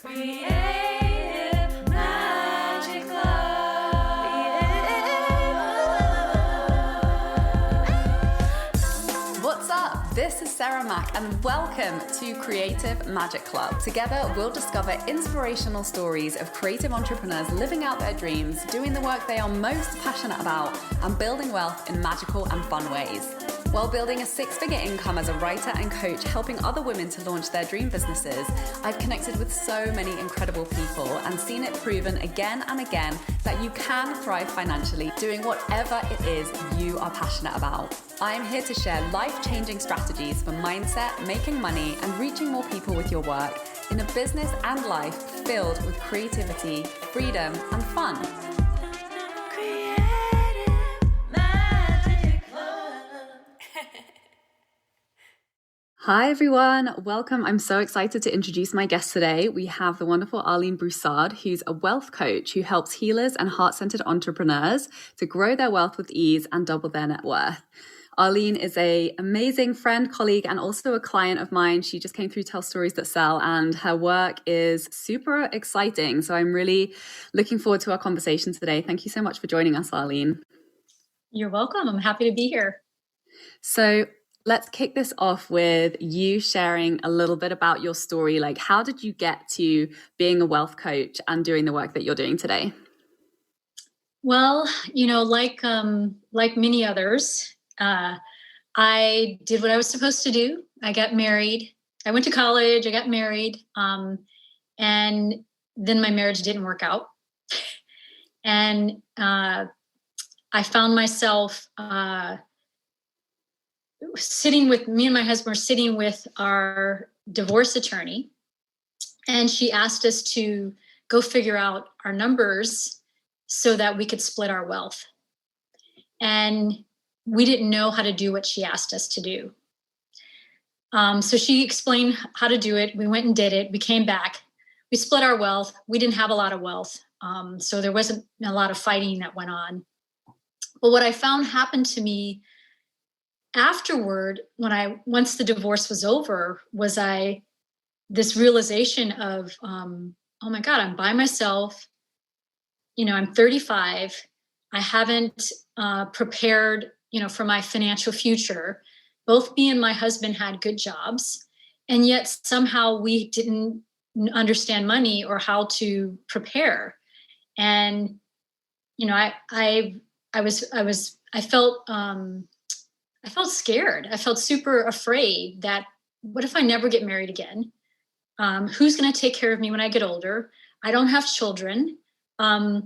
Creative Magic Club. What's up? This is Sarah Mack and welcome to Creative Magic Club. Together, we'll discover inspirational stories of creative entrepreneurs living out their dreams, doing the work they are most passionate about, and building wealth in magical and fun ways. While building a six-figure income as a writer and coach, helping other women to launch their dream businesses, I've connected with so many incredible people and seen it proven again and again that you can thrive financially doing whatever it is you are passionate about. I'm here to share life-changing strategies for mindset, making money, and reaching more people with your work in a business and life filled with creativity, freedom, and fun. Hi everyone, welcome. I'm so excited to introduce my guest today. We have the wonderful Arlene Broussard, who's a wealth coach who helps healers and heart-centered entrepreneurs to grow their wealth with ease and double their net worth. Arlene is an amazing friend, colleague, and also a client of mine. She just came through Tell Stories That Sell, and her work is super exciting. So I'm really looking forward to our conversation today. Thank you so much for joining us, Arlene. You're welcome. I'm happy to be here. So let's kick this off with you sharing a little bit about your story. Like, how did you get to being a wealth coach and doing the work that you're doing today? Well, like many others, I did what I was supposed to do. I got married. I went to college. I got married. And then my marriage didn't work out. And I found myself me and my husband were sitting with our divorce attorney, and she asked us to go figure out our numbers so that we could split our wealth. And we didn't know how to do what she asked us to do. So she explained how to do it. We went and did it. We came back. We split our wealth. We didn't have a lot of wealth. So there wasn't a lot of fighting that went on. But what I found happened to me afterward, once the divorce was over, was this realization of, oh my God, I'm by myself. I'm 35. I haven't prepared, for my financial future. Both me and my husband had good jobs, and yet somehow we didn't understand money or how to prepare. And, I felt scared. I felt super afraid that what if I never get married again? Who's going to take care of me when I get older? I don't have children. How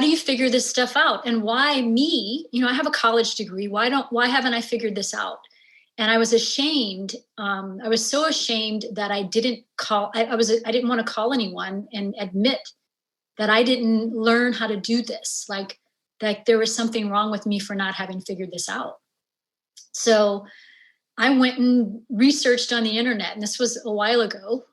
do you figure this stuff out? And why me? I have a college degree. Why haven't I figured this out? And I was ashamed. I was so ashamed that I didn't call. I didn't want to call anyone and admit that I didn't learn how to do this. Like there was something wrong with me for not having figured this out. So I went and researched on the internet, and this was a while ago.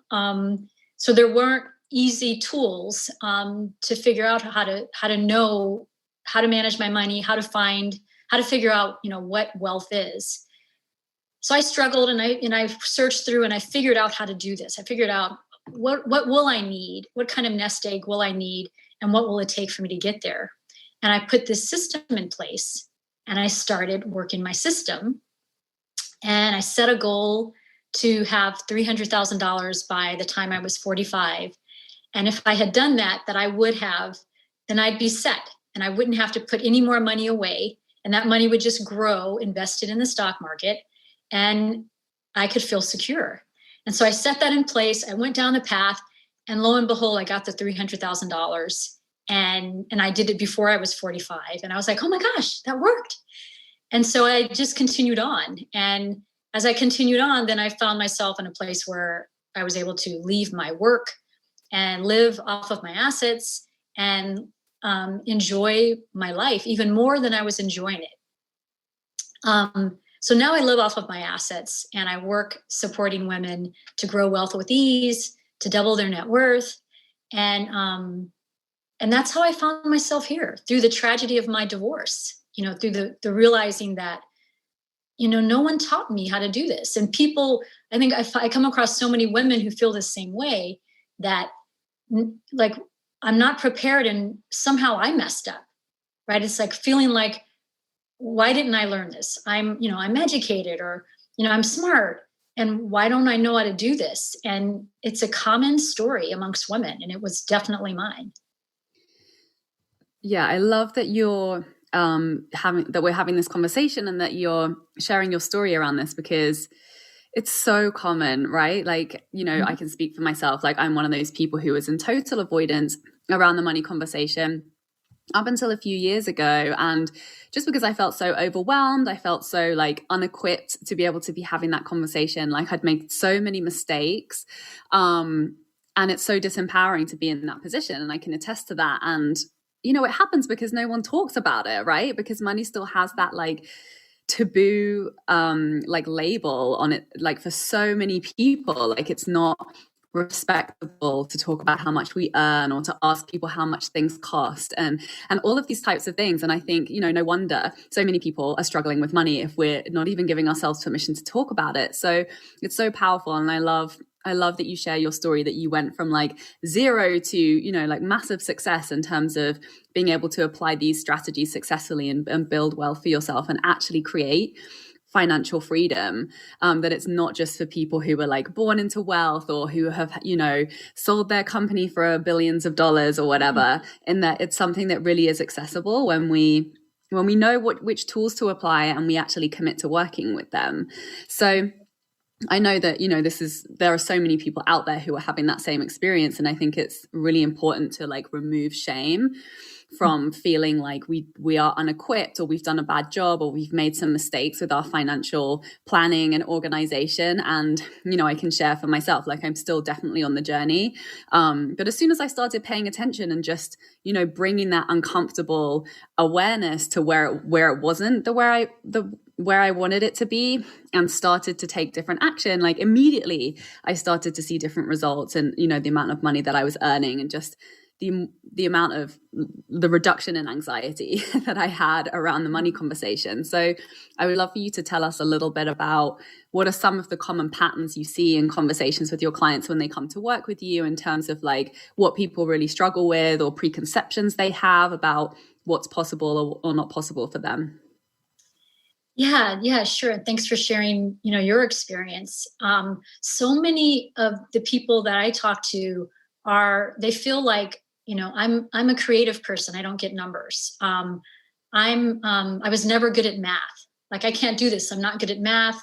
So there weren't easy tools to figure out how to know how to manage my money, how to figure out, what wealth is. So I struggled, and I searched through, and I figured out how to do this. I figured out what will I need, what kind of nest egg will I need, and what will it take for me to get there. And I put this system in place, and I started working my system. And I set a goal to have $300,000 by the time I was 45. And if I had done that I would have, then I'd be set, and I wouldn't have to put any more money away. And that money would just grow, invested in the stock market, and I could feel secure. And so I set that in place. I went down the path, and lo and behold, I got the $300,000. And I did it before I was 45. And I was like, oh my gosh, that worked. And so I just continued on. And as I continued on, then I found myself in a place where I was able to leave my work and live off of my assets and enjoy my life even more than I was enjoying it. So now I live off of my assets, and I work supporting women to grow wealth with ease, to double their net worth. And that's how I found myself here, through the tragedy of my divorce, through the realizing that, no one taught me how to do this. And people, I think I come across so many women who feel the same way. that like I'm not prepared and somehow I messed up, right? It's like feeling like, why didn't I learn this? I'm educated, or, I'm smart. And why don't I know how to do this? And it's a common story amongst women. And it was definitely mine. Yeah, I love that we're having this conversation and that you're sharing your story around this, because it's so common, right? Like, I can speak for myself. Like, I'm one of those people who was in total avoidance around the money conversation up until a few years ago. And just because I felt so overwhelmed, I felt so like unequipped to be able to be having that conversation. Like, I'd made so many mistakes. And it's so disempowering to be in that position. And I can attest to that. And, it happens because no one talks about it, right? Because money still has that like taboo like label on it, like for so many people. Like, it's not respectable to talk about how much we earn or to ask people how much things cost, and all of these types of things. And I think, no wonder so many people are struggling with money if we're not even giving ourselves permission to talk about it. So it's so powerful. And I love that you share your story, that you went from like zero to, like massive success in terms of being able to apply these strategies successfully and build wealth for yourself and actually create financial freedom. That it's not just for people who were like born into wealth or who have, sold their company for billions of dollars or whatever, in that it's something that really is accessible when we know which tools to apply and we actually commit to working with them. So I know that, there are so many people out there who are having that same experience. And I think it's really important to like remove shame from feeling like we are unequipped, or we've done a bad job, or we've made some mistakes with our financial planning and organization. And, I can share for myself, like I'm still definitely on the journey. But as soon as I started paying attention and just, bringing that uncomfortable awareness to where it wasn't where I wanted it to be, and started to take different action, like immediately I started to see different results, and, the amount of money that I was earning, and just the amount of the reduction in anxiety that I had around the money conversation. So I would love for you to tell us a little bit about what are some of the common patterns you see in conversations with your clients when they come to work with you, in terms of like what people really struggle with, or preconceptions they have about what's possible or not possible for them. Yeah, sure. And thanks for sharing, your experience. So many of the people that I talk to they feel like, I'm a creative person. I don't get numbers. I was never good at math. Like, I can't do this. I'm not good at math.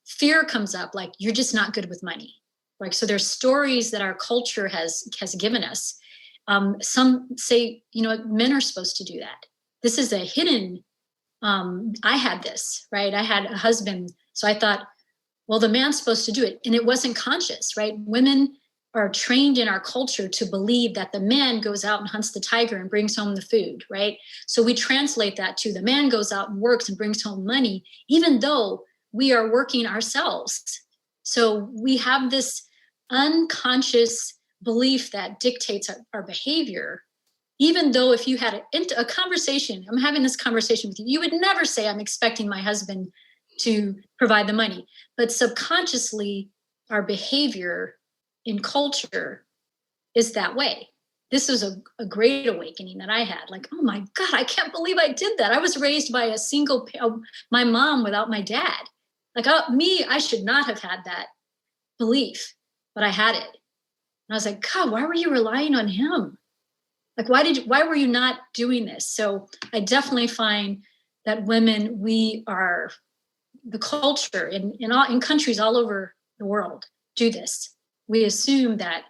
Fear comes up, like, you're just not good with money. Like, so there's stories that our culture has given us. Some say, men are supposed to do that. This is a hidden, I had this, right? I had a husband. So I thought, well, the man's supposed to do it. And it wasn't conscious, right? Women are trained in our culture to believe that the man goes out and hunts the tiger and brings home the food, right? So we translate that to the man goes out and works and brings home money, even though we are working ourselves. So we have this unconscious belief that dictates our behavior. Even though if you had a conversation, I'm having this conversation with you, you would never say, I'm expecting my husband to provide the money. But subconsciously, our behavior in culture is that way. This was a great awakening that I had. Like, oh my God, I can't believe I did that. I was raised by my mom without my dad. Like, I should not have had that belief, but I had it. And I was like, God, why were you relying on him? Like, why were you not doing this? So I definitely find that women, we are the culture in countries all over the world do this. We assume that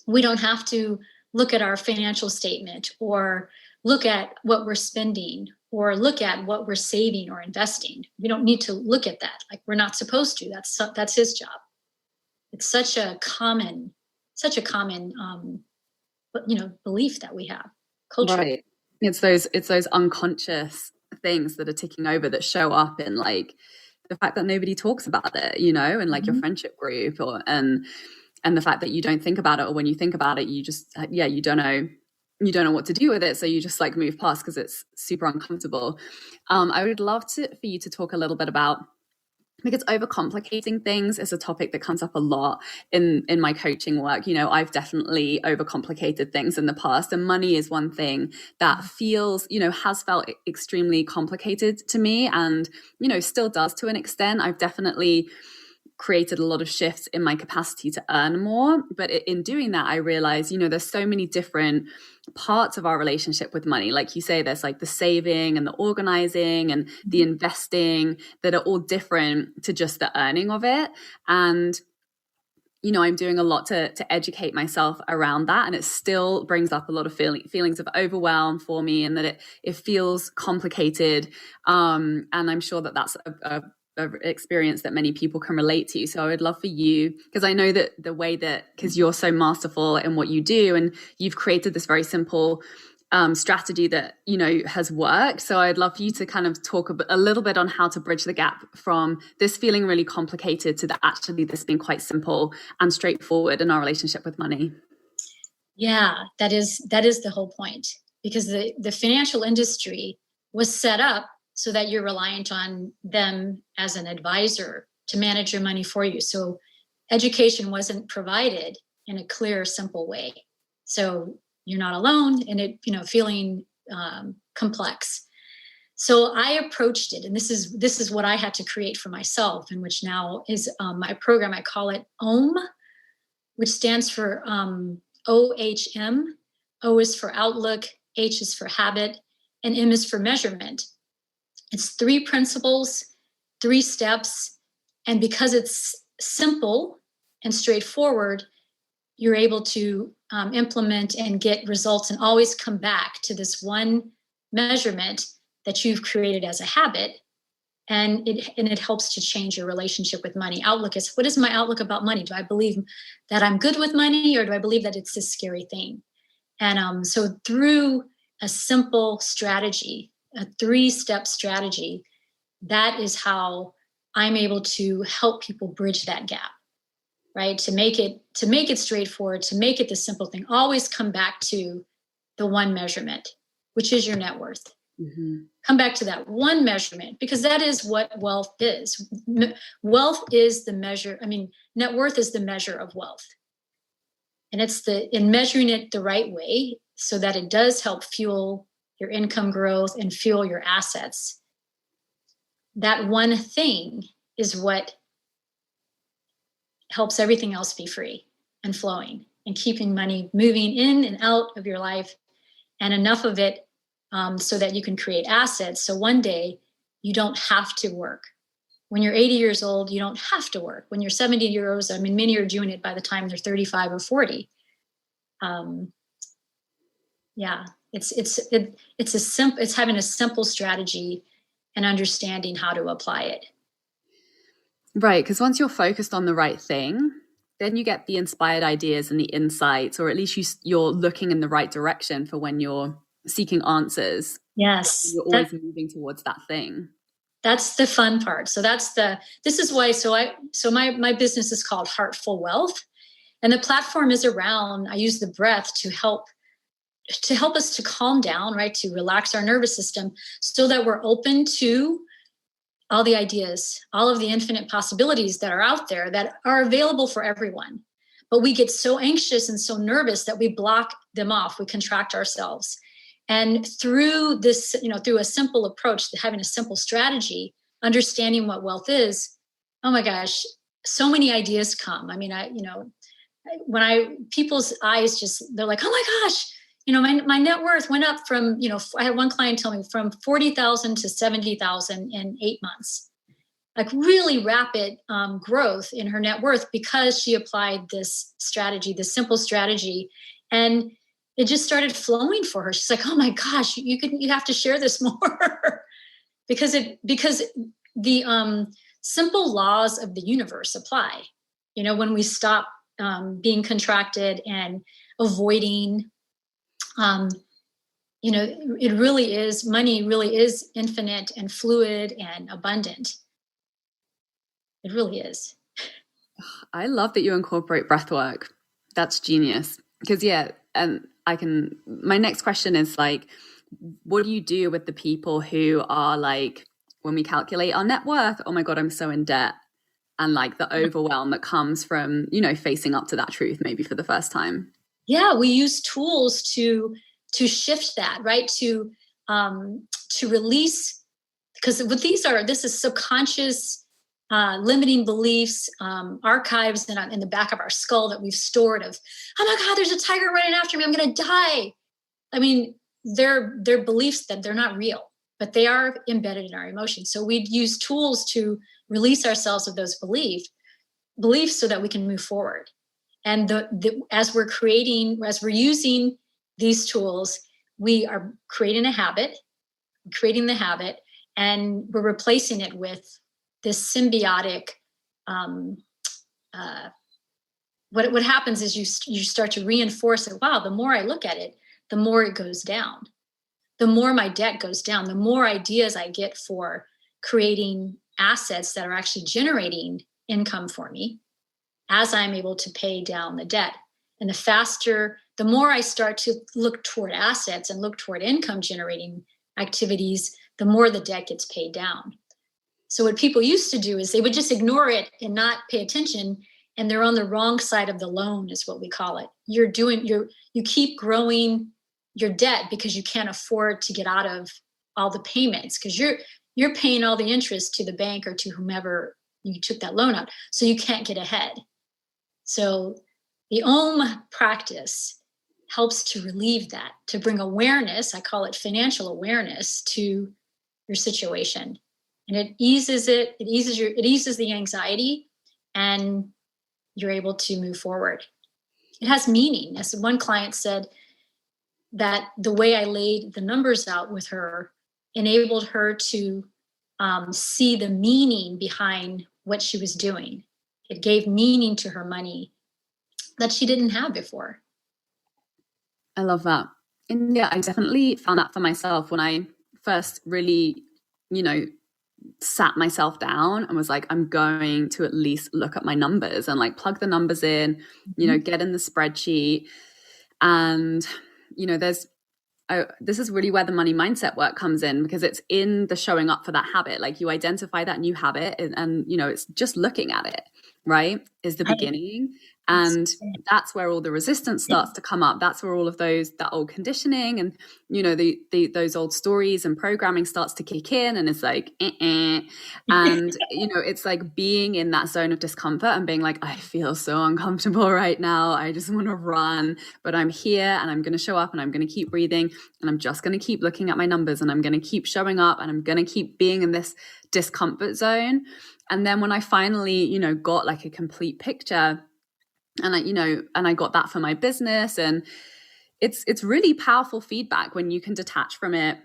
we don't have to look at our financial statement or look at what we're spending or look at what we're saving or investing. We don't need to look at that. Like, we're not supposed to. That's his job. It's such a common belief that we have culturally. Right. It's those unconscious things that are ticking over that show up in like the fact that nobody talks about it, and like your friendship group, and the fact that you don't think about it, or when you think about it, you just you don't know what to do with it, so you just like move past because it's super uncomfortable. I would love for you to talk a little bit about because overcomplicating things is a topic that comes up a lot in my coaching work. You know, I've definitely overcomplicated things in the past, and money is one thing that feels, you know, has felt extremely complicated to me, and, you know, still does to an extent. I've definitely created a lot of shifts in my capacity to earn more. But in doing that, I realized, you know, there's so many different parts of our relationship with money. Like you say, there's like the saving and the organizing and the investing that are all different to just the earning of it. And, you know, I'm doing a lot to educate myself around that. And it still brings up a lot of feelings of overwhelm for me, and that it feels complicated. And I'm sure that that's a experience that many people can relate to. So I would love for you, because I know that the way that, because you're so masterful in what you do, and you've created this very simple strategy that, you know, has worked. So I'd love for you to kind of talk a little bit on how to bridge the gap from this feeling really complicated to actually this being quite simple and straightforward in our relationship with money. Yeah, that is the whole point, because the financial industry was set up so that you're reliant on them as an advisor to manage your money for you. So education wasn't provided in a clear, simple way. So you're not alone in it, you know, feeling complex. So I approached it, and this is what I had to create for myself, and which now is my program. I call it OM, which stands for OHM. O is for outlook, H is for habit, and M is for measurement. It's 3 principles, 3 steps. And because it's simple and straightforward, you're able to implement and get results, and always come back to this one measurement that you've created as a habit. And it helps to change your relationship with money. Outlook is, what is my outlook about money? Do I believe that I'm good with money, or do I believe that it's this scary thing? And so through a simple strategy, a 3-step strategy, that is how I'm able to help people bridge that gap, right? To make it straightforward, to make it the simple thing. Always come back to the one measurement, which is your net worth. Mm-hmm. Come back to that one measurement, because that is what wealth is. Wealth is the measure. I mean, net worth is the measure of wealth. And it's in measuring it the right way, so that it does help fuel your income growth and fuel your assets. That one thing is what helps everything else be free and flowing, and keeping money moving in and out of your life, and enough of it so that you can create assets. So one day you don't have to work. When you're 80 years old, you don't have to work. When you're 70 years old, I mean, many are doing it by the time they're 35 or 40. Yeah. It's having a simple strategy and understanding how to apply it. Right. Because once you're focused on the right thing, then you get the inspired ideas and the insights, or at least you're looking in the right direction for when you're seeking answers. Yes. You're always moving towards that thing. That's the fun part. So this is why, my business is called Heartful Wealth, and the platform is around, I use the breath to help us to calm down, right? To relax our nervous system, so that we're open to all the ideas, all of the infinite possibilities that are out there that are available for everyone. But we get so anxious and so nervous that we block them off. We contract ourselves. And through this, through a simple approach, having a simple strategy, understanding what wealth is, oh my gosh, so many ideas come. I mean, people's eyes they're like, oh my gosh, my net worth went up from, I had one client tell me from 40,000 to 70,000 in 8 months, like really rapid growth in her net worth, because she applied this strategy, this simple strategy. And it just started flowing for her. She's like, oh my gosh, you have to share this more because the simple laws of the universe apply. When we stop being contracted and avoiding, it really is, money really is infinite and fluid and abundant. It really is. I love that you incorporate breath work. That's genius. Because my next question is like, what do you do with the people who are like when we calculate our net worth, oh my God, I'm so in debt. And like the overwhelm that comes from, facing up to that truth, maybe for the first time. Yeah, we use tools to shift that, right? To release, because this is subconscious limiting beliefs, archives in the back of our skull that we've stored of, oh my God, there's a tiger running after me, I'm going to die. I mean, they're beliefs that they're not real, but they are embedded in our emotions. So we use tools to release ourselves of those beliefs so that we can move forward. And as we're using these tools, we are creating the habit, and we're replacing it with this symbiotic. What happens is you start to reinforce it. Wow, the more I look at it, the more it goes down. The more my debt goes down, the more ideas I get for creating assets that are actually generating income for me as I'm able to pay down the debt. And the more I start to look toward assets and look toward income generating activities, the more the debt gets paid down. So what people used to do is they would just ignore it and not pay attention, and they're on the wrong side of the loan, is what we call it. You keep growing your debt because you can't afford to get out of all the payments, because you're paying all the interest to the bank or to whomever you took that loan out. So you can't get ahead. So the Om practice helps to relieve that, to bring awareness, I call it financial awareness, to your situation. And it eases the anxiety, and you're able to move forward. It has meaning. As one client said, that the way I laid the numbers out with her enabled her to see the meaning behind what she was doing. It gave meaning to her money that she didn't have before. I love that. And yeah, I definitely found that for myself when I first really, sat myself down and was like, I'm going to at least look at my numbers and like plug the numbers in, get in the spreadsheet. And this is really where the money mindset work comes in, because it's in the showing up for that habit. Like you identify that new habit and it's just looking at it, right, is the beginning. And that's where all the resistance starts to come up. That's where all of that old conditioning and, those old stories and programming starts to kick in, and it's like, and, it's like being in that zone of discomfort and being like, I feel so uncomfortable right now. I just want to run, but I'm here and I'm going to show up and I'm going to keep breathing and I'm just going to keep looking at my numbers and I'm going to keep showing up and I'm going to keep being in this discomfort zone. And then when I finally, got like a complete picture, and I got that for my business, and it's really powerful feedback when you can detach from it,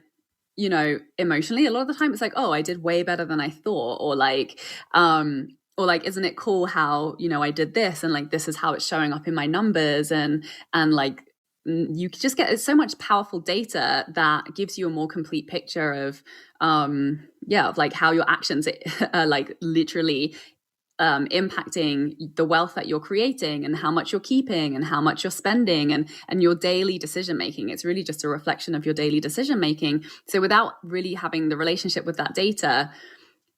emotionally. A lot of the time it's like, oh, I did way better than I thought, or like, isn't it cool how, I did this, and like, this is how it's showing up in my numbers, and like, you just get so much powerful data that gives you a more complete picture of, of like how your actions are like literally impacting the wealth that you're creating and how much you're keeping and how much you're spending and your daily decision making. It's really just a reflection of your daily decision making. So without really having the relationship with that data,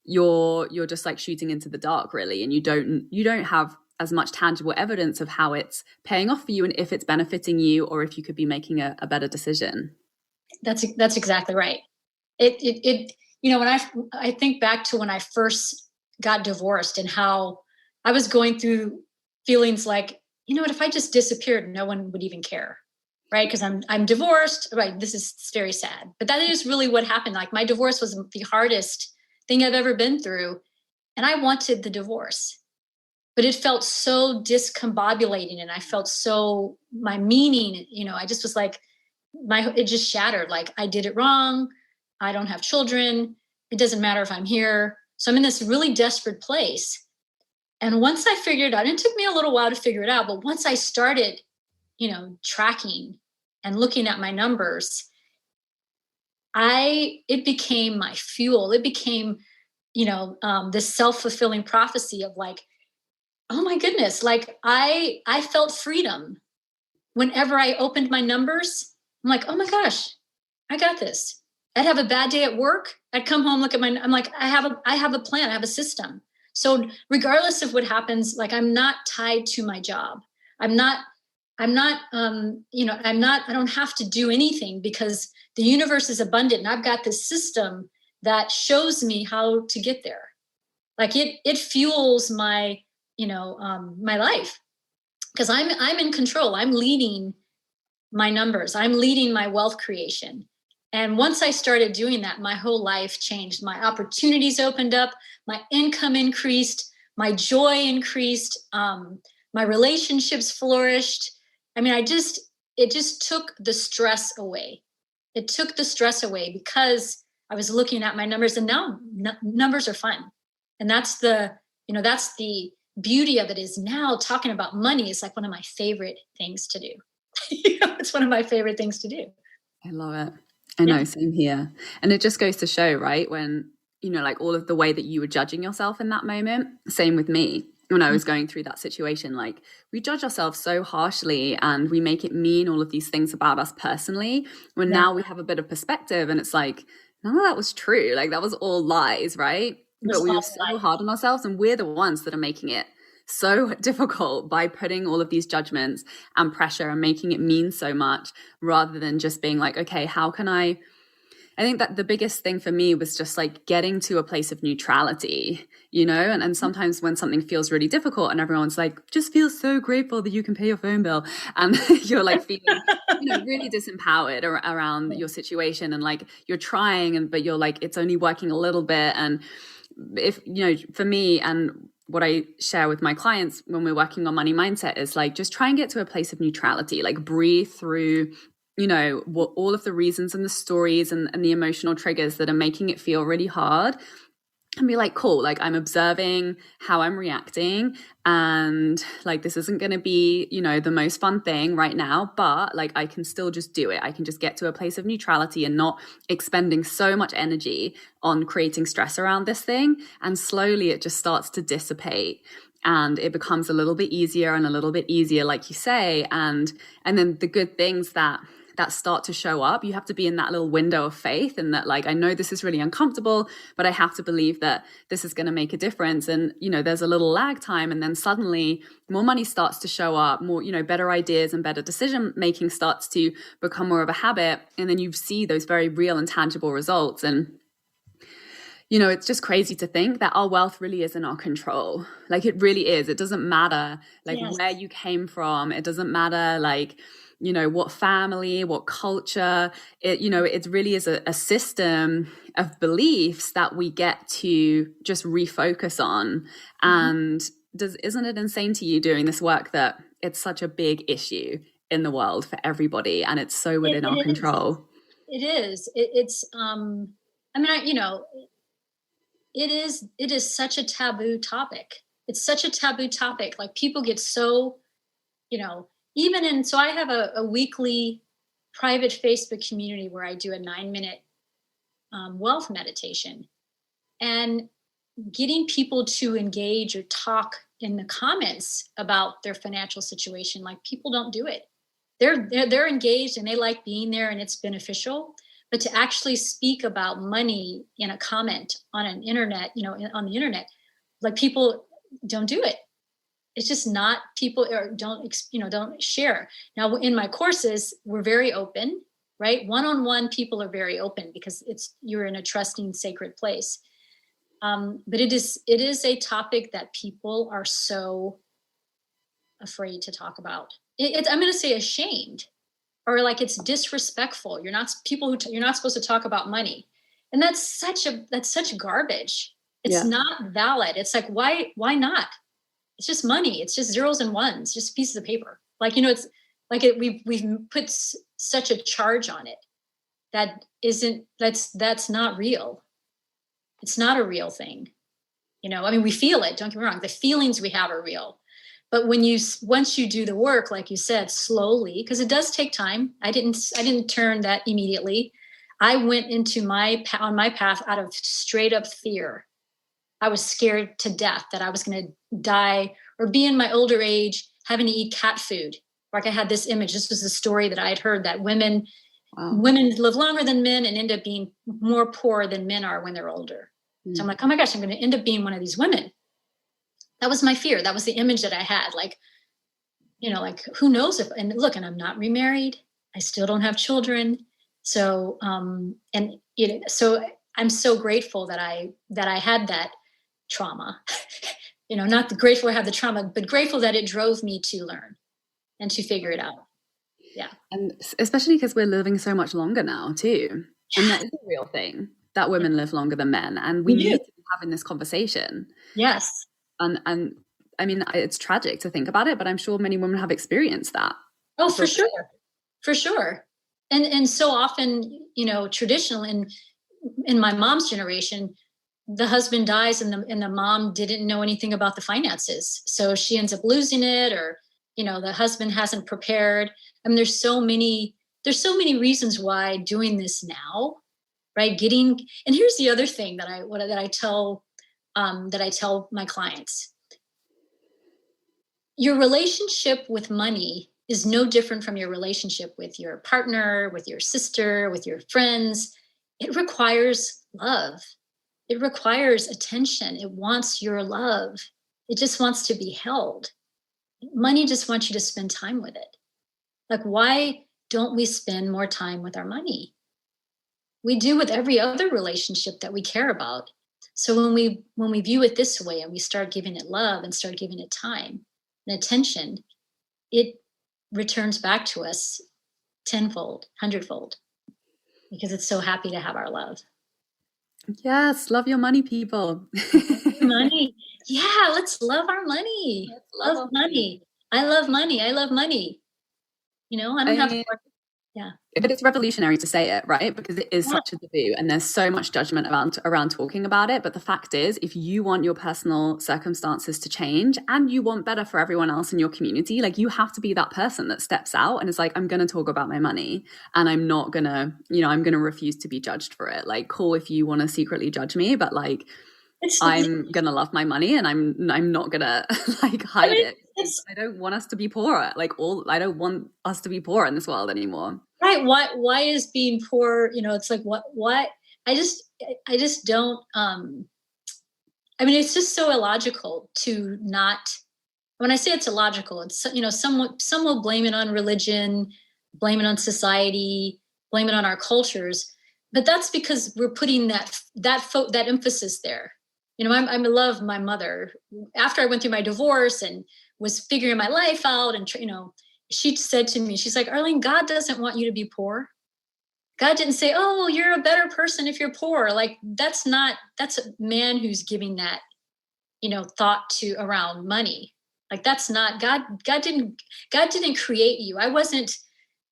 you're just like shooting into the dark, really, and you don't have as much tangible evidence of how it's paying off for you and if it's benefiting you or if you could be making a better decision. That's exactly right. It when I think back to when I first got divorced and how I was going through feelings like, what if I just disappeared, no one would even care, right? Because I'm divorced, right? This is very sad, but that is really what happened. Like my divorce was the hardest thing I've ever been through, and I wanted the divorce, but it felt so discombobulating, and I felt so my meaning. I just was like, it just shattered. Like I did it wrong. I don't have children. It doesn't matter if I'm here. So I'm in this really desperate place. And once I figured it out, and it took me a little while to figure it out, but once I started, tracking and looking at my numbers, it became my fuel. It became, this self-fulfilling prophecy of like, oh my goodness, like I felt freedom. Whenever I opened my numbers, I'm like, oh my gosh, I got this. I'd have a bad day at work. I'd come home, look at I'm like, I have a plan. I have a system. So regardless of what happens, like I'm not tied to my job. I'm not, I don't have to do anything because the universe is abundant and I've got this system that shows me how to get there. Like it fuels my, my life because I'm in control. I'm leading my numbers. I'm leading my wealth creation. And once I started doing that, my whole life changed. My opportunities opened up, my income increased, my joy increased, my relationships flourished. I mean, it just took the stress away. It took the stress away because I was looking at my numbers, and now numbers are fun. And that's the beauty of it, is now talking about money is like one of my favorite things to do. It's one of my favorite things to do. I love it. I know, same here. And it just goes to show, right? When, like all of the way that you were judging yourself in that moment, same with me. When I was going through that situation, like we judge ourselves so harshly and we make it mean all of these things about us personally, when now we have a bit of perspective and it's like, none of that was true. Like that was all lies, right? But we were so hard on ourselves, and we're the ones that are making it so difficult by putting all of these judgments and pressure and making it mean so much, rather than just being like, okay, how can I think that the biggest thing for me was just like getting to a place of neutrality, and sometimes when something feels really difficult and everyone's like, just feel so grateful that you can pay your phone bill, and you're like feeling really disempowered around your situation, and like you're trying but you're like, it's only working a little bit. And if for me, and what I share with my clients when we're working on money mindset is like, just try and get to a place of neutrality, like breathe through what all of the reasons and the stories and the emotional triggers that are making it feel really hard, and be like, cool, like I'm observing how I'm reacting, and like this isn't going to be the most fun thing right now, but like I can still just do it. I can just get to a place of neutrality and not expending so much energy on creating stress around this thing, and slowly it just starts to dissipate. And it becomes a little bit easier and a little bit easier, like you say. And then the good things that start to show up, you have to be in that little window of faith, and that like, I know this is really uncomfortable, but I have to believe that this is going to make a difference. And, there's a little lag time, and then suddenly more money starts to show up, more, better ideas and better decision making starts to become more of a habit. And then you see those very real and tangible results. And it's just crazy to think that our wealth really is in our control. Like it really is. It doesn't matter like where you came from. It doesn't matter like, what family, what culture. It really is a system of beliefs that we get to just refocus on. And isn't it insane to you doing this work that it's such a big issue in the world for everybody, and it's so within our control? It is. It's it is such a taboo topic. It's such a taboo topic. Like people get so, so I have a weekly private Facebook community where I do a 9-minute wealth meditation, and getting people to engage or talk in the comments about their financial situation. Like people don't do it. They're engaged and they like being there and it's beneficial. But to actually speak about money in a comment on an internet, on the internet, like people don't do it. It's just not, people don't share. Now in my courses, we're very open, right? One-on-one people are very open because you're in a trusting, sacred place. But it is a topic that people are so afraid to talk about. I'm going to say ashamed. Or like it's disrespectful. You're not supposed to talk about money, and that's such garbage. It's not valid. It's like why not? It's just money. It's just zeros and ones, just pieces of paper. Like it's like we've put such a charge on it that's not real. It's not a real thing. We feel it. Don't get me wrong. The feelings we have are real. But once you do the work, like you said, slowly, because it does take time. I didn't turn that immediately. I went into on my path out of straight up fear. I was scared to death that I was going to die or be in my older age having to eat cat food. Like I had this image. This was the story that I had heard, that women Wow. Women live longer than men and end up being more poor than men are when they're older. So I'm like, oh my gosh, I'm going to end up being one of these women. That was my fear. That was the image that I had. Like, like who knows and I'm not remarried. I still don't have children. So, so I'm so grateful that I had that trauma, not grateful I have the trauma, but grateful that it drove me to learn and to figure it out. Yeah. And especially because we're living so much longer now too. And that is a real thing, that women live longer than men. And we need to be having this conversation. Yes. And I mean, it's tragic to think about it, but I'm sure many women have experienced that. Oh, for sure. For sure. And so often, traditional in my mom's generation, the husband dies and the mom didn't know anything about the finances. So she ends up losing it, or, the husband hasn't prepared. I mean, there's so many reasons why doing this now, right? And here's the other thing that I tell my clients. Your relationship with money is no different from your relationship with your partner, with your sister, with your friends. It requires love. It requires attention. It wants your love. It just wants to be held. Money just wants you to spend time with it. Like, why don't we spend more time with our money? We do with every other relationship that we care about. So when we view it this way and we start giving it love and start giving it time and attention, it returns back to us tenfold, hundredfold, because it's so happy to have our love. Yes, love your money, people. Money. Yeah, let's love our money. Love money. I love money. I love money. I don't have to work. Yeah. But it's revolutionary to say it, right? Because it is such a taboo and there's so much judgment around talking about it. But the fact is, if you want your personal circumstances to change and you want better for everyone else in your community, like, you have to be that person that steps out and is like, I'm going to talk about my money and I'm not going to, I'm going to refuse to be judged for it. Like, cool if you want to secretly judge me, but like, I'm going to love my money and I'm not going to like hide it. I don't want us to be poor. I don't want us to be poor in this world anymore. Right. Why is being poor, it's like, what, I just don't, I mean, it's just so illogical to not, when I say it's illogical, it's, some will blame it on religion, blame it on society, blame it on our cultures, but that's because we're putting that emphasis there. I love my mother. After I went through my divorce and was figuring my life out, and she said to me, she's like, Arlene, God doesn't want you to be poor. God didn't say, oh, you're a better person if you're poor. Like, that's a man who's giving that, thought to around money. Like, that's not God. God didn't create you. I wasn't,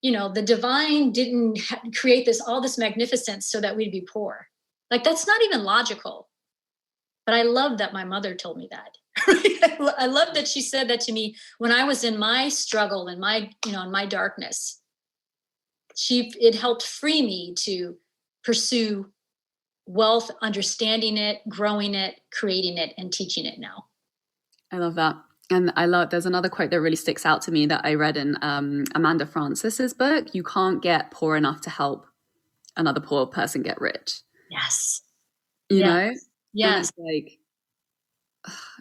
the divine didn't create all this magnificence so that we'd be poor. Like, that's not even logical. But I love that my mother told me that. I love that she said that to me when I was in my struggle and in my darkness. It helped free me to pursue wealth, understanding it, growing it, creating it, and teaching it now. I love that. And there's another quote that really sticks out to me that I read in Amanda Francis's book. You can't get poor enough to help another poor person get rich. Yes. You know? Yes. Like,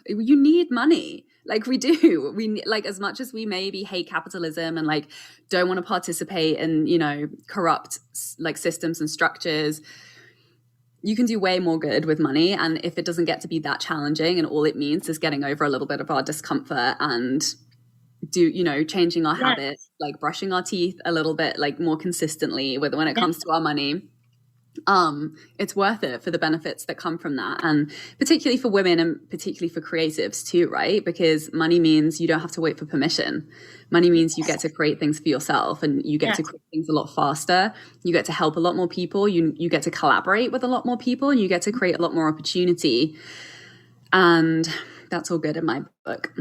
you need money. Like, we do. We like, as much as we maybe hate capitalism and like don't want to participate in, corrupt like systems and structures, you can do way more good with money. And if it doesn't get to be that challenging and all it means is getting over a little bit of our discomfort and changing our habits, like brushing our teeth a little bit, like more consistently when it comes to our money, it's worth it for the benefits that come from that. And particularly for women and particularly for creatives too, right? Because money means you don't have to wait for permission. Money means you get to create things for yourself and you get to create things a lot faster. You get to help a lot more people. You get to collaborate with a lot more people and you get to create a lot more opportunity. And that's all good in my book.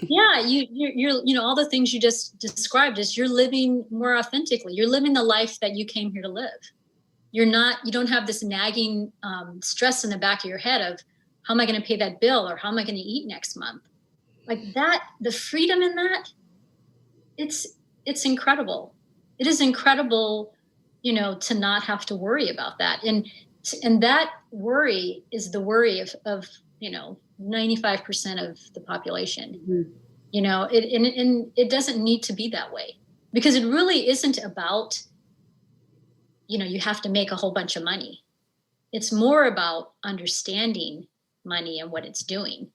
Yeah, you're all the things you just described is you're living more authentically. You're living the life that you came here to live. You don't have this nagging stress in the back of your head of how am I going to pay that bill or how am I going to eat next month? Like that, the freedom in that, it's incredible. It is incredible to not have to worry about that. And that worry is the worry of 95% of the population. It doesn't need to be that way, because it really isn't about, you have to make a whole bunch of money. It's more about understanding money and what it's doing.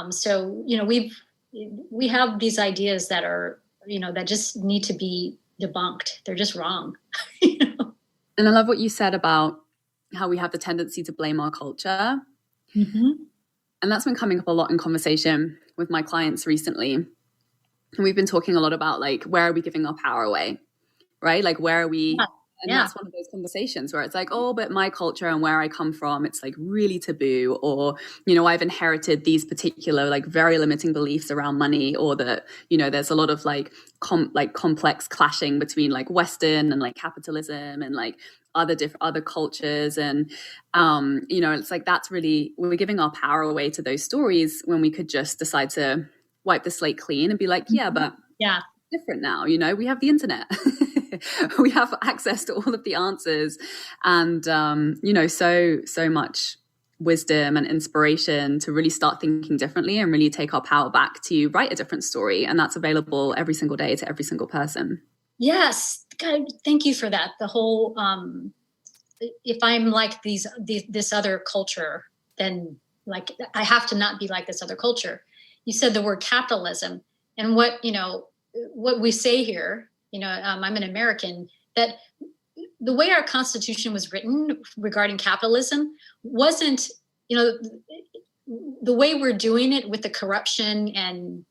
So we have these ideas that are, that just need to be debunked. They're just wrong. And I love what you said about how we have the tendency to blame our culture. Mm-hmm. And that's been coming up a lot in conversation with my clients recently. And we've been talking a lot about, like, where are we giving our power away, right? Like, where are we? Yeah. And that's one of those conversations where it's like, oh, but my culture and where I come from, it's like really taboo. Or, I've inherited these particular, like, very limiting beliefs around money, or that, there's a lot of like complex clashing between like Western and like capitalism and like other cultures. And, it's like, that's really, we're giving our power away to those stories when we could just decide to wipe the slate clean and be like, yeah, but different now, we have the internet. We have access to all of the answers, and so much wisdom and inspiration to really start thinking differently and really take our power back to write a different story. And that's available every single day to every single person. Yes. God, thank you for that. The whole, if I'm like this other culture, then like I have to not be like this other culture. You said the word capitalism, and what we say here, I'm an American, that the way our Constitution was written regarding capitalism wasn't, the way we're doing it with the corruption and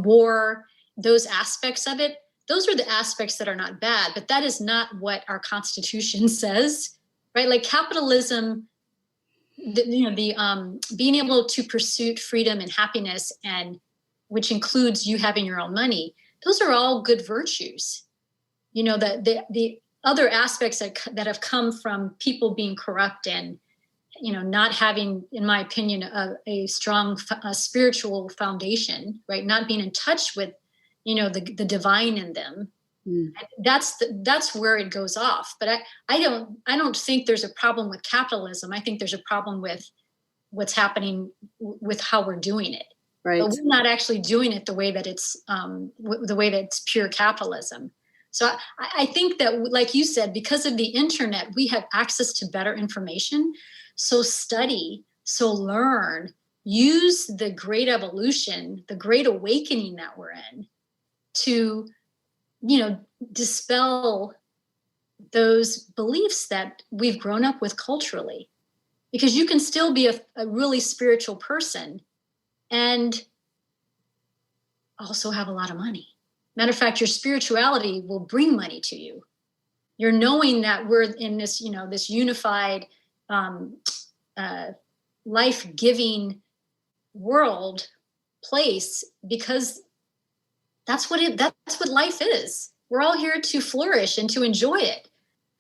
war, those aspects of it, those are the aspects that are not bad, but that is not what our Constitution says, right? Like capitalism, being able to pursue freedom and happiness, and which includes you having your own money, those are all good virtues. The other aspects that have come from people being corrupt and, not having, in my opinion, a strong spiritual foundation, right? Not being in touch with, the divine in them. Mm. That's where it goes off. But I don't think there's a problem with capitalism. I think there's a problem with what's happening with how we're doing it. Right. But we're not actually doing it the way that it's pure capitalism. So I think that, like you said, because of the internet, we have access to better information. So study, so learn, use the great evolution, the great awakening that we're in to, dispel those beliefs that we've grown up with culturally. Because you can still be a really spiritual person and also have a lot of money. Matter of fact, your spirituality will bring money to you. You're knowing that we're in this, this unified, life-giving place, because that's what life is. We're all here to flourish and to enjoy it.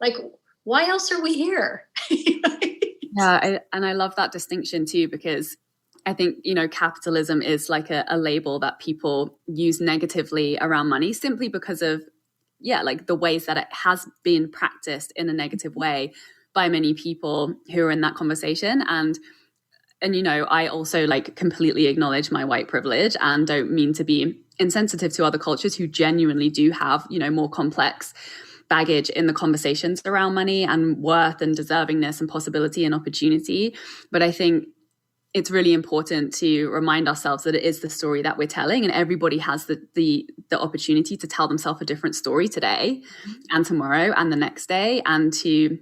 Like, why else are we here? Yeah, I love that distinction too, because I think, capitalism is like a label that people use negatively around money simply because of, like the ways that it has been practiced in a negative way by many people who are in that conversation. And I also like completely acknowledge my white privilege and don't mean to be insensitive to other cultures who genuinely do have, more complex baggage in the conversations around money and worth and deservingness and possibility and opportunity. But I think it's really important to remind ourselves that it is the story that we're telling, and everybody has the opportunity to tell themselves a different story today and tomorrow and the next day. And to,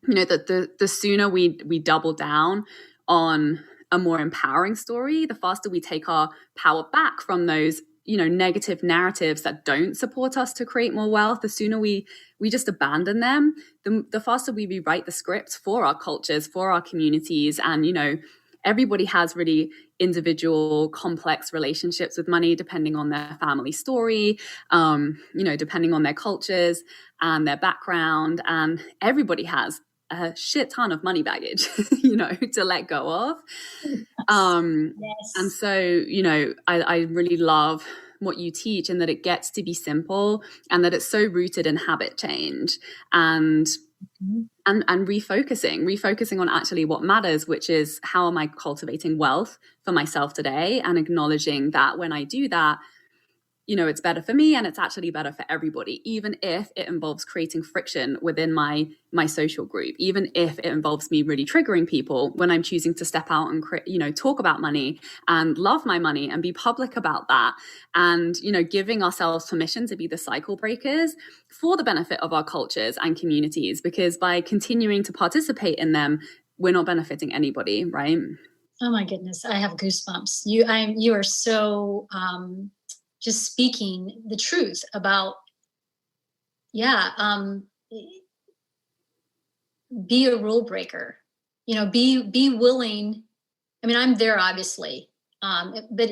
that the sooner we double down on a more empowering story, the faster we take our power back from those, negative narratives that don't support us to create more wealth. The sooner we just abandon them, the faster we rewrite the script for our cultures, for our communities. And, everybody has really individual, complex relationships with money, depending on their family story, depending on their cultures and their background. And everybody has a shit ton of money baggage, to let go of. Yes. And so, I really love what you teach, and that it gets to be simple, and that it's so rooted in habit change and refocusing on actually what matters, which is how am I cultivating wealth for myself today, and acknowledging that when I do that, you know, it's better for me and it's actually better for everybody, even if it involves creating friction within my social group, even if it involves me really triggering people when I'm choosing to step out and, you know, talk about money and love my money and be public about that. And, you know, giving ourselves permission to be the cycle breakers for the benefit of our cultures and communities, because by continuing to participate in them, we're not benefiting anybody, right? Oh my goodness, I have goosebumps. You are so just speaking the truth about, be a rule breaker, you know, be willing. I mean, I'm there obviously. But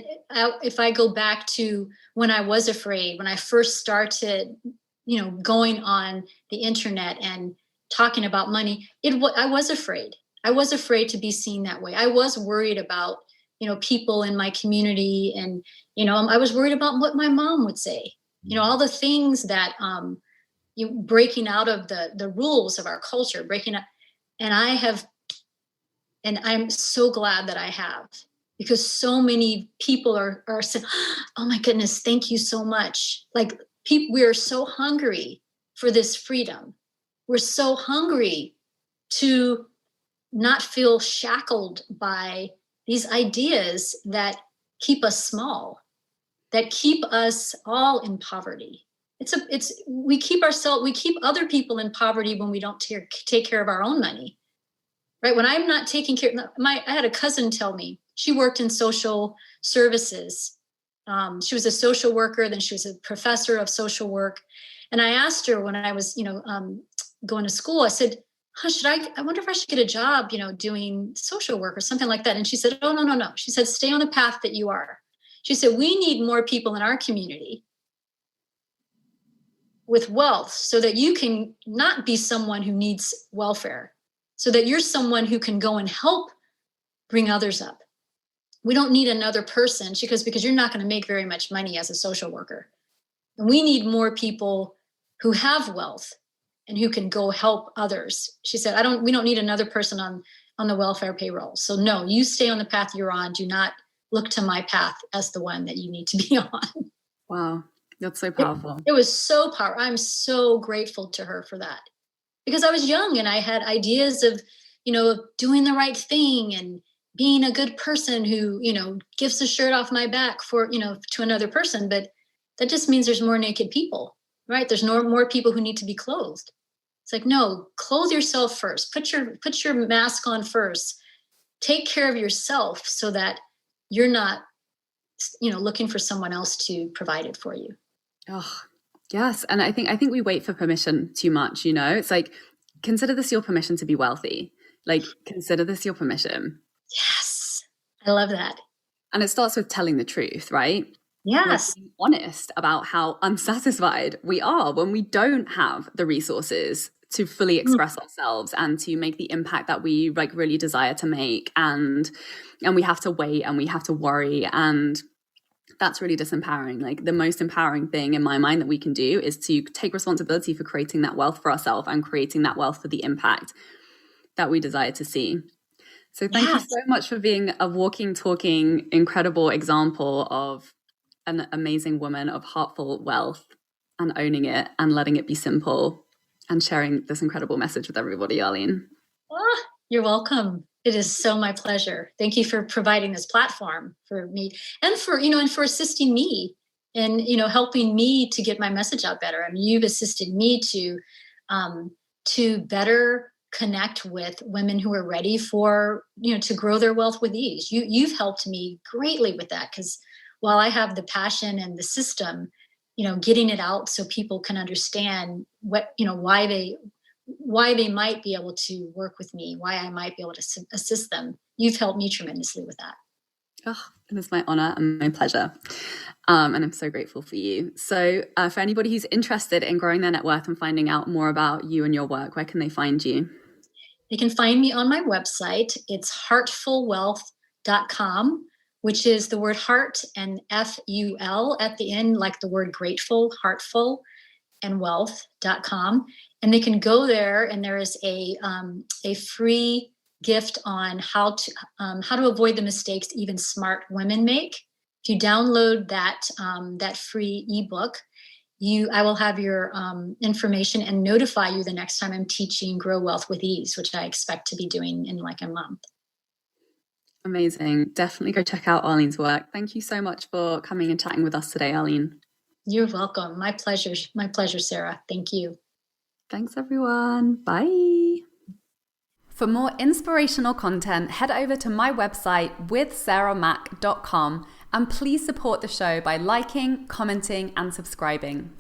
if I go back to when I was afraid, when I first started, you know, going on the internet and talking about money, I was afraid. I was afraid to be seen that way. I was worried about, you know, people in my community, and, you know, I was worried about what my mom would say, you know, all the things that, you breaking out of the rules of our culture, breaking up. And I'm so glad that I have, because so many people are saying, oh my goodness, thank you so much. Like, we are so hungry for this freedom. We're so hungry to not feel shackled by these ideas that keep us small, that keep us all in poverty. We keep other people in poverty when we don't take care of our own money, right? When I'm not taking care, I had a cousin tell me, she worked in social services. She was a social worker, then she was a professor of social work. And I asked her when I was, going to school, I said, I wonder if I should get a job, doing social work or something like that. And she said, oh, no. She said, stay on the path that you are. She said, we need more people in our community with wealth so that you can not be someone who needs welfare, so that you're someone who can go and help bring others up. We don't need another person, because you're not going to make very much money as a social worker. And we need more people who have wealth and who can go help others. She said, we don't need another person on the welfare payroll. So no, you stay on the path you're on. Do not look to my path as the one that you need to be on. Wow. That's so powerful. It was so powerful. I'm so grateful to her for that, because I was young and I had ideas of, doing the right thing and being a good person who, gives the shirt off my back for, to another person. But that just means there's more naked people, right? There's more people who need to be clothed. It's like, no, clothe yourself first. Put your mask on first. Take care of yourself so that you're not, looking for someone else to provide it for you. Oh, yes. And I think we wait for permission too much, It's like, consider this your permission to be wealthy. Like, consider this your permission. Yes. I love that. And it starts with telling the truth, right? Yes. Being honest about how unsatisfied we are when we don't have the resources to fully express ourselves and to make the impact that we really desire to make. And we have to wait and we have to worry. And that's really disempowering. Like, the most empowering thing in my mind that we can do is to take responsibility for creating that wealth for ourselves and creating that wealth for the impact that we desire to see. So thank you so much for being a walking, talking, incredible example of an amazing woman of heartful wealth, and owning it and letting it be simple and sharing this incredible message with everybody, Arlene. Oh, you're welcome. It is so my pleasure. Thank you for providing this platform for me and for assisting me and, helping me to get my message out better. I mean, you've assisted me to better connect with women who are ready for, to grow their wealth with ease. You've helped me greatly with that, because while I have the passion and the system, getting it out so people can understand why they might be able to work with me, why I might be able to assist them. You've helped me tremendously with that. Oh, it is my honor and my pleasure. And I'm so grateful for you. So for anybody who's interested in growing their net worth and finding out more about you and your work, where can they find you? They can find me on my website. It's heartfulwealth.com. which is the word heart and FUL at the end, like the word grateful, heartful, and wealth.com. And they can go there, and there is a free gift on how to avoid the mistakes even smart women make. If you download that free ebook, I will have your information and notify you the next time I'm teaching Grow Wealth with Ease, which I expect to be doing in like a month. Amazing. Definitely go check out Arlene's work. Thank you so much for coming and chatting with us today, Arlene. You're welcome. My pleasure. My pleasure, Sarah. Thank you. Thanks, everyone. Bye. For more inspirational content, head over to my website withsarahmac.com and please support the show by liking, commenting, and subscribing.